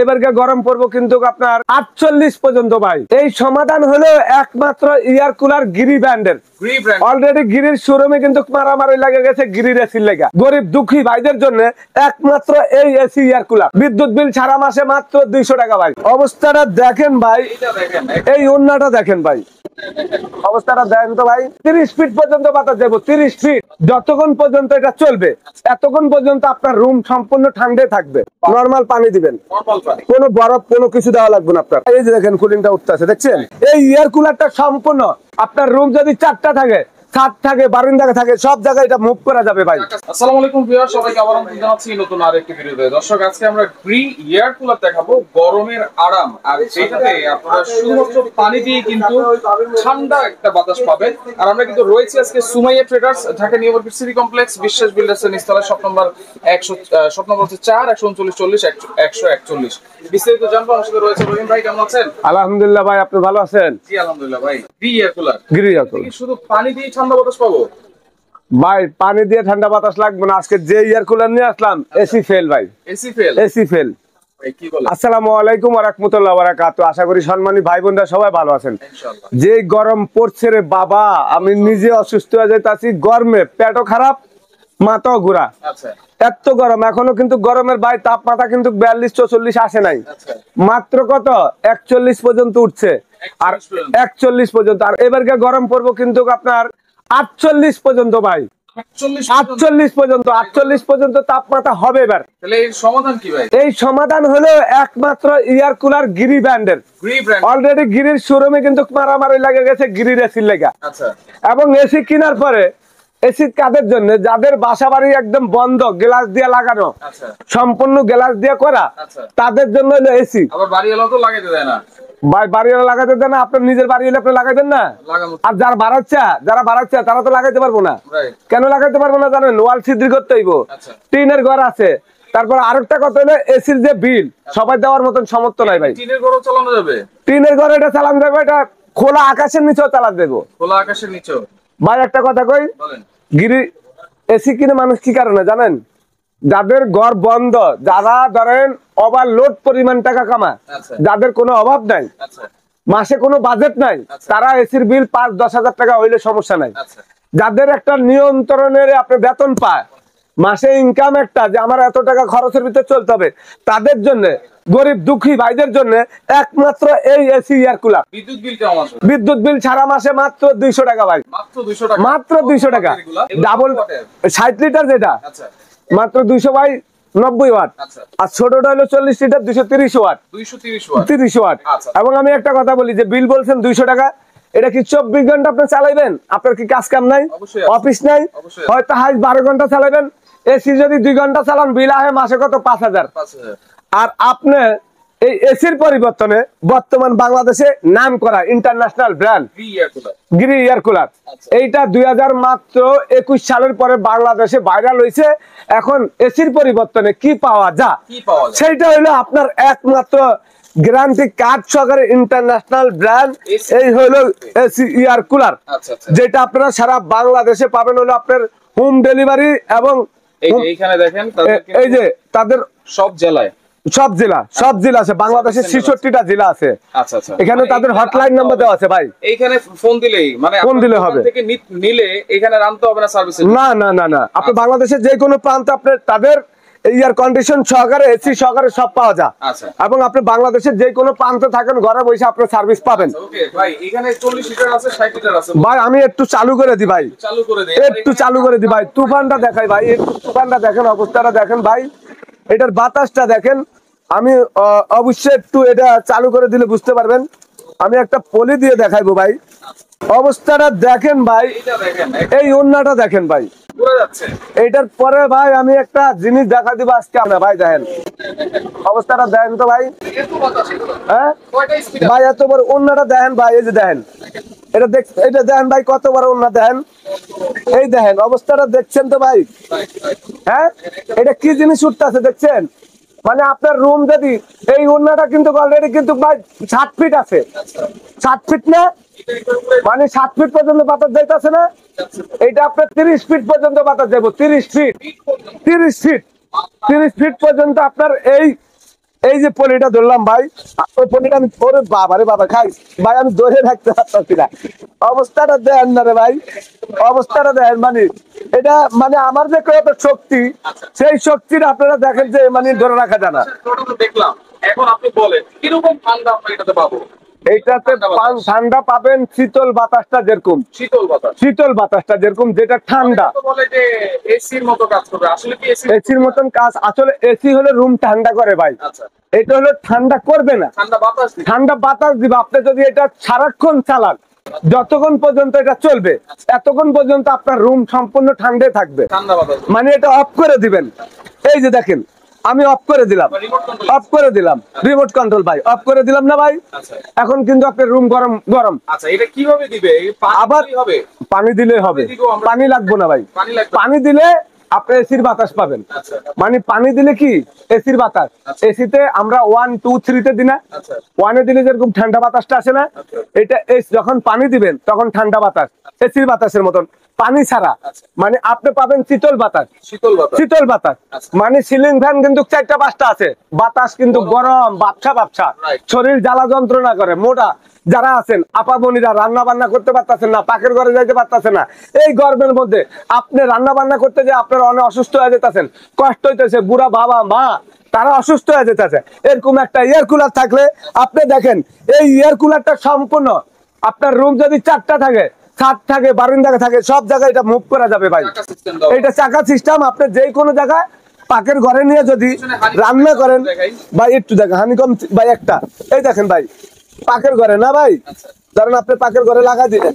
এবারকে গরম পড়বো কিন্তু আপনার 48 পর্যন্ত ভাই। এই সমাধান হলো একমাত্র এয়ার কুলার গিরি ব্র্যান্ডের। অলরেডি গিরির শোরুমে কিন্তু মারামারি লাগে গেছে গিরির এসির লেগা। গরিব দুঃখী ভাইদের জন্য একমাত্র এই এসি এয়ার কুলার, বিদ্যুৎ বিল ছাড়া মাসে মাত্র 200 টাকা ভাই। অবস্থাটা দেখেন ভাই, এই ওন্নাটা দেখেন ভাই, অবস্থাটা দেখেন তো ভাই। 30 ফিট পর্যন্ত বাতাস যাবো, 30 ফিট। যতক্ষণ পর্যন্ত এটা চলবে এতক্ষণ পর্যন্ত আপনার রুম সম্পূর্ণ ঠান্ডায় থাকবে। নরমাল পানি দিবেন, কোনো বরফ কোনো কিছু দেওয়া লাগবে না আপনার। এই যে দেখেন কুলিংটা উঠতেছে, দেখছেন? এই এয়ার কুলারটা সম্পূর্ণ আপনার রুম যদি 4টা থাকে, ছাদ থাকে, বারান্দা থাকে, সব জায়গায় এটা মুভ করা যাবে ভাই। আসসালামু আলাইকুম ভিউয়ার, সবাইকে আবার আমন্ত্রণ জানাচ্ছি নতুন আরেকটি ভিডিওতে। দর্শক, আজকে আমরা গ্রি এয়ার কুলার দেখাবো, গরমের আরাম। আর যেটাতে আপনারা শুধুমাত্র পানি দিয়ে কিন্তু ঠান্ডা একটা বাতাস পাবেন। আর আমরা কিন্তু রয়েছে আজকে Sumaiya traders, Dhaka new market city complex, বিশ্বাস বিল্ডার্স এর নিচতলায়, শপ নম্বর 4 139 40 141। বিস্তারিত জানবো। আমার সাথে রয়েছে রহিম ভাই, কেমন আছেন? আলহামদুলিল্লাহ ভাই, আপনি ভালো আছেন? জি আলহামদুলিল্লাহ ভাই। Gree air cooler, Gree air cooler শুধু পানি দিয়ে ঠান্ডা বাতাস পাবো ভাই? পানি দিয়ে ঠান্ডা বাতাস লাগবে না। আজকে যে এয়ার কুলার নিয়ে আসলাম এসি ফেল ভাই, এসি ফেল। AC fail. আসসালামু আলাইকুম ওয়া রাহমাতুল্লাহি ওয়া বারাকাতুহু। আশা করি সম্মানী ভাই বোনরা সবাই ভালো আছেন। যে গরম পড়ছে রে বাবা, আমি নিজে অসুস্থ হয়ে যাইতাছি গরমে, পেটও খারাপ, মাথাও ঘোরা। এত গরম, এখনো কিন্তু গরমের ভাই তাপমাত্রা কিন্তু 42 44 আসে নাই, মাত্র কত 41 পর্যন্ত উঠছে। আর 41 পর্যন্ত, আর এবারকে গরম পড়বো কিন্তু আপনার 48 পর্যন্ত ভাই। 48 পর্যন্ত, 48 পর্যন্ত তাপমাত্রা হবে এবার। তাহলে এর সমাধান কি ভাই? এই সমাধান হলো একমাত্র এয়ার কুলার গিরি ব্র্যান্ডের। অলরেডি গিরির শোরুমে কিন্তু মারামারি লাগে গেছে গিরির এসির লেগা। এবং এসি কেনার পরে এসি কাদের জন্য? যাদের বাসা বাড়ি একদম বন্ধ, গ্লাস দিয়ে লাগানো, সম্পূর্ণ গ্লাস দিয়ে করা, তাদের জন্য হলো এসি। আবার বাড়িওয়ালা তো লাগাইতে দেয় না ভাই, বাড়িওয়ালা লাগাতে দেয় না। আপনার নিজের বাড়ি হলে আপনি লাগাইবেন না। আর যারা বাড়াচ্ছে তারা তো লাগাইতে পারবো না। কেন লাগাইতে পারবো না জানেন? ওয়াল ছিদ্রি করতে হইব, টিনের ঘর আছে। তারপর আরেকটা কথা হলো এসির যে বিল, সবাই দেওয়ার মতন সামর্থ্য নাই ভাই। টিনের ঘরও চালানো যাবে? টিনের ঘর এটা চালানো যাবে, এটা খোলা আকাশের নিচেও চালাতে দেবো। খোলা আকাশের নিচেও ভাই একটা কথা কই, গিরি এসি কিনে মানুষ কি কারণে জানেন? যাদের ঘর বন্ধ, যারা ধরেন ওভারলোড পরিমাণ টাকা কামায়, যাদের কোনো অভাব নাই, মাসে কোনো বাজেট নাই, তারা এসির বিল 5-10 হাজার টাকা হইলে সমস্যা নাই। যাদের একটা নিয়ন্ত্রণের আপনি বেতন পায়, মাসে ইনকাম একটা, যে আমার এত টাকা খরচের ভিতরে চলতে হবে, তাদের জন্য, গরিব দুঃখী ভাইদের জন্য একমাত্র এই এসি এয়ার কুলার। বিদ্যুৎ বিল ছাড়া মাসে মাত্র 200 টাকা ভাই, মাত্র 200 টাকা। ডাবল 60 লিটার যেটা মাত্র 200 বাই 90 ওয়াট। আর ছোটটা হলো 40 লিটার 230 ওয়াট। 30 ওয়াট। এবং আমি একটা কথা বলি, যে বিল বলছেন 200 টাকা, এটা কি 24 ঘন্টা আপনি চালাইবেন? আপনার কি কাজ কাম নাই, অফিস নাই? হয়তো হাই 12 ঘন্টা চালাবেন। এসি যদি 2 ঘন্টা চালান, বিল আহে মাসে কত 5000। আর আপনি এই এসির পরিবর্তনে বর্তমান বাংলাদেশে নাম করা international brand Gree air cooler, এইটা 2021 সালের পরে বাংলাদেশে ভাইরাল হয়েছে। এখন এসির পরিবর্তনে কি পাওয়া যায়, সেইটা হলো আপনার একমাত্র গ্যারান্টি কার্ড সহকারে ইন্টারন্যাশনাল ব্র্যান্ড। এই হলো এসি এয়ার কুলার, যেটা আপনারা সারা বাংলাদেশে পাবেন হলো আপনার হোম ডেলিভারি। এবং এইখানে দেখেন, এই যে তাদের সব জেলা আছে, বাংলাদেশের 66টা জেলা আছে। এখানে তাদের হটলাইন নাম্বার দেওয়া আছে ভাই। এইখানে ফোন দিলেই, মানে ফোন দিলে হবে, থেকে নিলে এখানে আনতে হবে না সার্ভিস? না, আপনি বাংলাদেশের যে কোনো প্রান্তে আপনি তাদের এয়ার কন্ডিশন সহকারে, এসি সহকারে সব পাওয়া যায়। এবং আপনি বাংলাদেশের যে কোনো প্রান্তে থাকেন, ঘরে বসে আপনি সার্ভিস পাবেন। ভাই এখানে 40 লিটার আছে, 60 লিটার আছে ভাই। আমি একটু চালু করে দিই ভাই, একটু চালু করে দিই ভাই। তুফানটা দেখাই ভাই, একটু তুফানটা দেখেন, অবস্থাটা দেখেন ভাই, এটার বাতাসটা দেখেন। আমি অবশ্যই একটু এটা চালু করে দিলে বুঝতে পারবেন। আমি একটা পলি দিয়ে দেখাইবো ভাই, অবস্থাটা দেখেন ভাই। এই ওন্নাটা দেখেন ভাই, এইটার পরে ভাই আমি একটা জিনিস দেখা দিব আজকে আপনার ভাই। দেখেন অবস্থাটা দেখেন তো ভাই। হ্যাঁ ভাই, এত বড় ওন্নাটা দেখেন ভাই। এই যে দেখেন, এটা দেখেন ভাই, কত বড় ওন্না দেখেন। এই দেখেন অবস্থাটা দেখছেন তো ভাই? হ্যাঁ, এটা কি জিনিস উঠতেছে দেখছেন? মানে আপনার রুম যদি, এই ওন্নাটা কিন্তু অলরেডি কিন্তু ভাই 60 ফিট আছে। 60 ফিট না, মানে 7 ফিট পর্যন্ত বাতাস যাইতেছে না। এটা আপনার 30 ফিট পর্যন্ত বাতাস যাবো। 30 ফিট পর্যন্ত আপনার এই এই যে পলিটা ধরলাম ভাই, ওই পলিটা আমি ওরে বাবা রে বাবা খাই ভাই, আমি ধরে রাখতে পারছি না। অবস্থাটা দেখেন না রে ভাই, অবস্থাটা দেখেন। মানে এটা মানে আমার যে কত শক্তি, সেই শক্তিটা আপনারা দেখেন যে মানে ধরে রাখা যায় না। দেখলাম, এখন আপনি বলেন কিরকম ঠান্ডা আমরা এটাতে পাবো? এইটাতে ঠান্ডা পাবেন, শীতল বাতাসটা যেরকম, শীতল বাতাসটা যেরকম, যেটা ঠান্ডা বলে যে এসির মতো কাজ করবে। আসলে কি এসির মতন কাজ? আসলে এসি হলে রুম ঠান্ডা করে ভাই, এটা হলো ঠান্ডা করবে না, ঠান্ডা বাতাস দিবে। আপনি যদি এটা সারাক্ষণ চালান, যতক্ষণ পর্যন্ত এটা চলবে, এতক্ষণ পর্যন্ত আপনার রুম সম্পূর্ণ ঠান্ডায় থাকবে। মানে এটা অফ করে দিবেন, এই যে দেখেন আমি অফ করে দিলাম, অফ করে দিলাম, রিমোট কন্ট্রোল ভাই, অফ করে দিলাম না ভাই। এখন কিন্তু আপনার রুম গরম গরম। আচ্ছা, এটা কিভাবে দিবে? আবার পানি দিলে হবে, পানি লাগবে না ভাই। পানি দিলে আপনি এসির বাতাস পাবেন। মানে পানি দিলে কি এসির বাতাস, এসিতে আমরা 1 2 3 তে দিই না, 1 এ দিলে যেরকম ঠান্ডা বাতাসটা আসে না, এটা যখন পানি দিবেন তখন ঠান্ডা বাতাস, এসির বাতাসের মতন পানি ছাড়া। মানে আপনি পাবেন শীতল বাতাস, শীতল বাতাস। মানে সিলিং ফ্যান কিন্তু 4টা 5টা আছে, বাতাস কিন্তু গরম বাপসা বাপসা, শরীর জ্বালা যন্ত্রণা করে। মোটা যারা আছেন আপামনিরা, রান্না বান্না করতে পারতেছেন না, পাকের ঘরে যাইতে পারতেছেন না, এই গরমের মধ্যে আপনি রান্না বান্না করতে যে আপনারা অনেক অসুস্থ হয়ে যেতেছেন, কষ্ট হইতেছে, বুড়া বাবা মা তারা অসুস্থ হয়ে যেতেছে। এরকম একটা এয়ার কুলার থাকলে আপনি দেখেন, এই এয়ার কুলারটা সম্পূর্ণ আপনার রুম যদি 4টা থাকে, ছাদ থাকে, বারান্দা থাকে, সব জায়গায় এটা মুভ করা যাবে ভাই। এটা চাকা সিস্টেম, আপনি যে কোনো জায়গায় পাকের ঘরে নিয়ে যদি রান্না করেন ভাই, একটু দেখেন হানিকম ভাই একটা, এই দেখেন ভাই পাকের ঘরে না ভাই, ধরেন আপনি পাকের ঘরে লাগা দিলেন,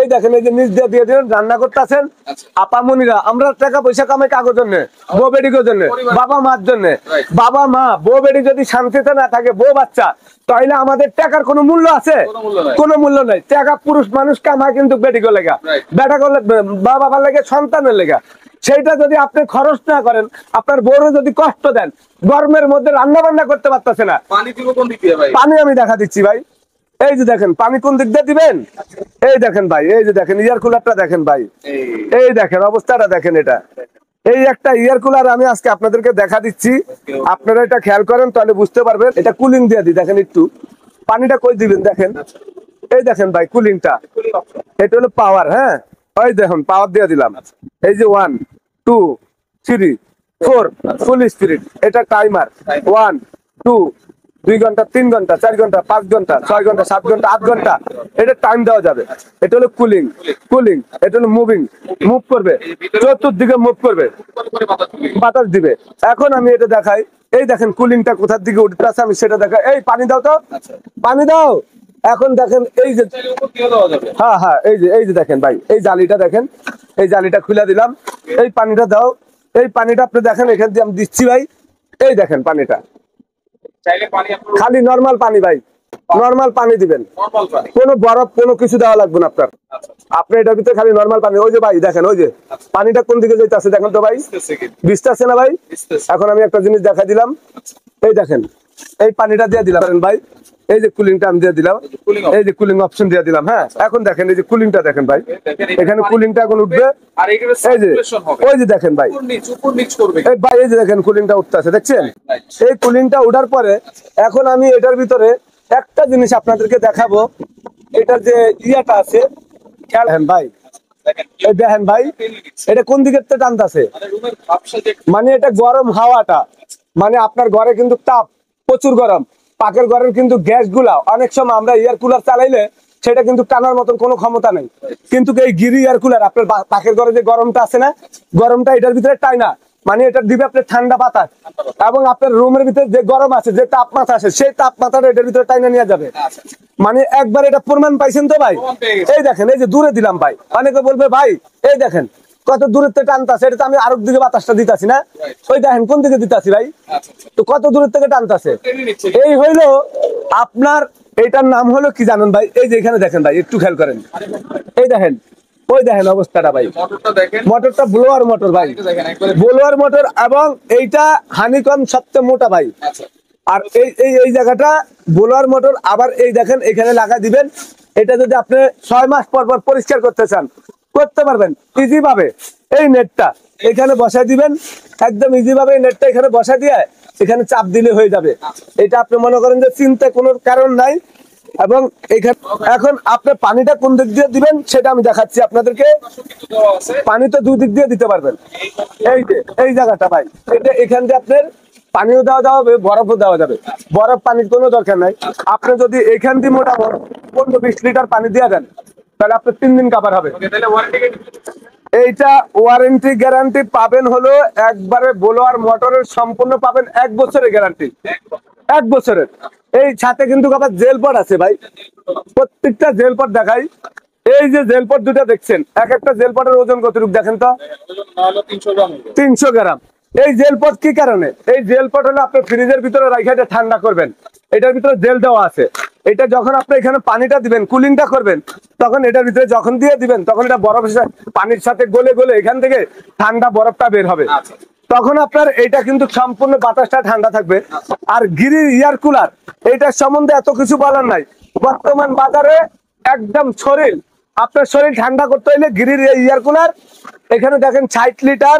এই দেখেন এই যে নিচ দিয়ে দিয়ে দিলেন, রান্না করতেছেন। আপামনিরা আমরা টাকা পয়সা কামাই কাগজ জন্য, বউ বেডিকের জন্য, বাবা মার জন্য। বাবা মা বউ বেডি যদি শান্তিতে না থাকে, বউ বাচ্চা, তাহলে আমাদের টাকার কোনো মূল্য আছে? কোনো মূল্য নাই। টাকা পুরুষ মানুষ কামায় কিন্তু বেডিকে লেগা, বেটা করলে বাবার লেগে, সন্তানের লেগা। সেইটা যদি আপনি খরচ না করেন, আপনার বউরে যদি কষ্ট দেন, গরমের মধ্যে রান্না বান্না করতে পারতেছে না, পানি আমি দেখা দিচ্ছি ভাই। এই যে দেখেন পানি কোন দিক দিয়ে দিবেন, এই দেখেন ভাই, এই যে দেখেন এয়ার কুলারটা দেখেন ভাই, এই দেখেন অবস্থাটা দেখেন। এটা এই একটা এয়ার কুলার আমি আজকে আপনাদেরকে দেখা দিচ্ছি, আপনারা এটা খেয়াল করেন তাহলে বুঝতে পারবেন। এটা কুলিং দিয়ে দিই, দেখেন একটু পানিটা কই দিবেন দেখেন, এই দেখেন ভাই কুলিংটা, এটা হলো পাওয়ার। হ্যাঁ, ওই দেখুন পাওয়ার দিয়ে দিলাম, এই যে 1 2 3 4 ফুল স্পিড। এটা টাইমার 1 2 2 ঘন্টা 3 ঘন্টা 4 ঘন্টা 5 ঘন্টা 6 ঘন্টা 7 ঘন্টা 8 ঘন্টা এটা টাইম দেওয়া যাবে। এটা হলো কুলিং, কুলিং। এটা হলো মুভিং, মুভ করবে, চতুর্দিকে মুভ করবে, বাতাস দিবে। এখন আমি এটা দেখাই, এই দেখেন কুলিংটা কোথার দিকে উঠতে আছে, আমি সেটা দেখাই। এই পানি দাও তো, পানি দাও। এখন দেখেন এই যে, হ্যাঁ হ্যাঁ, এই যে দেখেন ভাই, এই জালিটা দেখেন, এই জালিটা খুলে দিলাম, এই পানিটা দাও। এই পানিটা আপনি দেখেন এখান দিয়ে আমি দিচ্ছি ভাই, এই দেখেন পানিটা খালি নরমাল পানি ভাই, নরমাল পানি দিবেন, কোনো বরফ কোনো কিছু দেওয়া লাগবে না আপনার। আপনি এটার ভিতরে খালি নরমাল পানি, ওই যে ভাই দেখেন, ওই যে পানিটা কোন দিকে যাইতেছে দেখেন তো ভাই, ভিজতেছে না ভাই? এখন আমি একটা জিনিস দেখা দিলাম, এই দেখেন এই পানিটা দিয়ে দিলাম ভাই, এই যে কুলিংটা আমি দিয়ে দিলাম, এই যে কুলিং অপশন দিয়ে দিলাম। হ্যাঁ, এখন দেখেন এই যে কুলিংটা দেখেন ভাই, এখানে কুলিংটা এখন উঠবে, এই যে ওই যে দেখেন ভাই, এই ভাই এই যে দেখেন কুলিংটা উঠতেছে, দেখছেন? এই কুলিংটা উঠার পরে এখন আমি এটার ভিতরে একটা জিনিস আপনাদেরকে দেখাবো, এটার যে ইয়াটা আছে খেয়াল ভাই, এই দেখেন ভাই এটা কোন দিকে টানতেছে, মানে এটা গরম হাওয়াটা, মানে আপনার ঘরে কিন্তু তাপ প্রচুর গরম, পাকের ঘরের কিন্তু গ্যাস গুলা অনেক সময় আমরা এয়ার কুলার চালাইলে সেটা কিন্তু টানার মতন কোনো ক্ষমতা নেই, কিন্তু এই গিরি এয়ার কুলার আপনার পাকের ঘরে যে গরমটা আছে না, গরমটা এটার ভিতরে টাইনা, মানে এটা দিবে আপনার ঠান্ডা বাতাস, এবং আপনার রুমের ভিতরে যে গরম আছে, যে তাপমাত্রা আছে, সেই তাপমাত্রাটা এটার ভিতরে টাইনা নিয়ে যাবে। মানে একবার এটা প্রমাণ পাইছেন তো ভাই? এই দেখেন এই যে দূরে দিলাম ভাই, অনেকে বলবে ভাই এই দেখেন কত দূরের থেকে টানতাছে, এটা তো আমি আরেক দিকে বাতাসটা দিতাছি না, ওই দেখেন কোন দিকে দিতাছি ভাই, তো কত দূরের থেকে টানতাছে। এই হইলো আপনার, এটার নাম হলো কি জানেন ভাই? এই যে এখানে দেখেন ভাই, একটু খেয়াল করেন, এই দেখেন, ওই দেখেন অবস্থাটা ভাই, মোটরটা ব্লোয়ার মোটর ভাই, ব্লোয়ার মোটর, এবং এইটা হানিকম সবচেয়ে মোটা ভাই। আর এই জায়গাটা ব্লোয়ার মোটর, আবার এই দেখেন এখানে লাগা দিবেন। এটা যদি আপনি 6 মাস পর পর পরিষ্কার করতে চান করতে পারবেন ইজি ভাবে, এই নেটটা এখানে বসাই দিবেন, একদম ইজি ভাবে নেটটা এখানে বসাই দিয়ে এখানে চাপ দিলে হয়ে যাবে। এটা আপনি মনে করেন যে চিন্তা কোনো কারণ নাই। এবং এখানে এখন আপনি পানিটা কোন দিক দিয়ে দিবেন সেটা আমি দেখাচ্ছি আপনাদেরকে। পানি তো দুই দিক দিয়ে দিতে পারবেন। এই যে এই জায়গাটা ভাই, এটা এখান দিয়ে আপনার পানিও দেওয়া যাবে, বরফও দেওয়া যাবে। বরফ পানির কোনো দরকার নাই। আপনি যদি এখান দিয়ে মোটামুটি 15-20 লিটার পানি দিয়ে দেন তাহলে আপনার 3 দিন কাভার হবে। এইটা ওয়ারেন্টি গ্যারান্টি পাবেন হলো একবারে ব্লোয়ার মোটরের সম্পূর্ণ পাবেন 1 বছরের গ্যারান্টি, 1 বছরের। এই সাথে কিন্তু আবার জেল পট আছে ভাই, প্রত্যেকটা জেল পট দেখাই। এই যে জেল পট দুটা দেখছেন, এক একটা জেল পটের ওজন কতটুকু দেখেন তো, 300 গ্রাম। এই জেল পট কি কারণে? এই জেল পট হলো আপনি ফ্রিজের ভিতরে রাখা এটা ঠান্ডা করবেন, এটার ভিতরে জেল দেওয়া আছে। এটা যখন আপনি এখানে পানিটা দিবেন, কুলিংটা করবেন, তখন এটার ভিতরে যখন দিয়ে দিবেন তখন এটা বরফের পানির সাথে গলে গলে এখান থেকে ঠান্ডা বরফটা বের হবে। তখন আপনার এটা কিন্তু সম্পূর্ণ বাতাসটা ঠান্ডা থাকবে। আর গিরি এয়ার কুলার এটার সম্বন্ধে এত কিছু বলার নাই। বর্তমান বাজারে একদম শরীর, আপনার শরীর ঠান্ডা করতে হইলে গিরির এয়ার কুলার এখানে দেখেন 60 লিটার,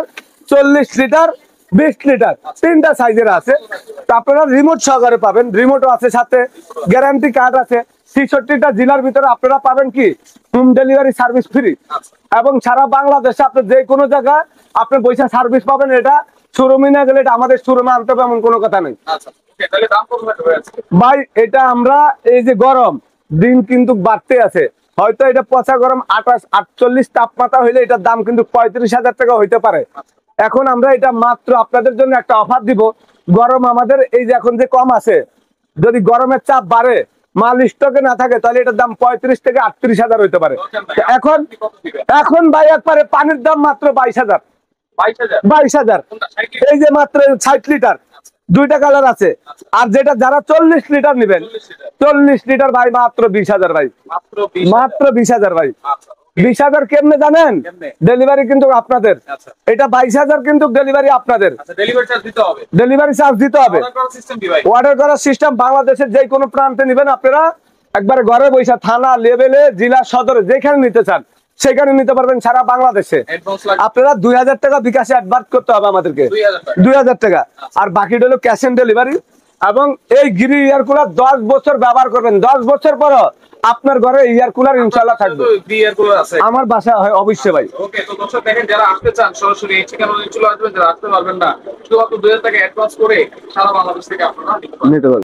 40 লিটার, 20 লিটার, 3টা সাইজের আছে। তো আপনারা রিমোট সহকারে পাবেন, রিমোটও আছে, সাথে গ্যারান্টি কার্ড আছে। 66টা জেলার ভিতরে আপনারা পাবেন কি হোম ডেলিভারি সার্ভিস ফ্রি। এবং সারা বাংলাদেশে আপনি যে কোনো জায়গায় আপনি পয়সা সার্ভিস পাবেন। এটা শোরুমে না গেলে এটা আমাদের শোরুমে আনতে হবে এমন কোনো কথা নেই ভাই। এটা আমরা এই যে গরম দিন কিন্তু বাড়তে আছে, হয়তো এটা পচা গরম 28-48 তাপমাত্রা হইলে এটার দাম কিন্তু 35,000 টাকা হইতে পারে। এখন আমরা এটা মাত্র আপনাদের জন্য একটা অফার দিব। গরম আমাদের এই যে এখন যে কম আছে, যদি গরমের চাপ বাড়ে, মাল স্টকে না থাকে, তাহলে এটার দাম 35 থেকে 38,000 হইতে পারে। এখন এখন ভাই একবারে পানির দাম মাত্র 22,000। 22,000 এই যে মাত্র 60 লিটার, 2টা কালার আছে। আর যেটা যারা 40 লিটার নেবেন, 40 লিটার ভাই মাত্র 20,000 ভাই, মাত্র 20,000 ভাই। 20,000 কেমনে জানেন? ডেলিভারি কিন্তু আপনাদের। এটা 22,000 কিন্তু ডেলিভারি আপনাদের, ডেলিভারি চার্জ দিতে হবে। অর্ডার করার সিস্টেম বাংলাদেশের যে কোনো প্রান্তে নেবেন আপনারা, একবারে ঘরে বসে থানা লেভেলে, জেলা সদরে যেখানে নিতে চান সেখানে নিতে পারবেন সারা বাংলাদেশে। আপনারা 2,000 টাকা বিকাশে অ্যাডভান্স করতে হবে আমাদেরকে, 2,000 টাকা। আর বাকিটা হলো ক্যাশ অন ডেলিভারি। এবং এই গিরি এয়ার কুলার 10 বছর ব্যবহার করবেন, 10 বছর পর আপনার ঘরে এয়ার কুলার ইনশাআল্লাহ থাকবে। আমার বাসায় হয় অবশ্যই ভাই। ওকে, তো দর্শক দেখেন, যারা আসতে চান সরাসরি এই ঠিকানায় চলে আসবেন, যারা আসতে পারবেন না শুধুমাত্র 2,000 টাকা অ্যাডভান্স করে সারা বাংলাদেশ থেকে আপনারা নিতে পারবেন।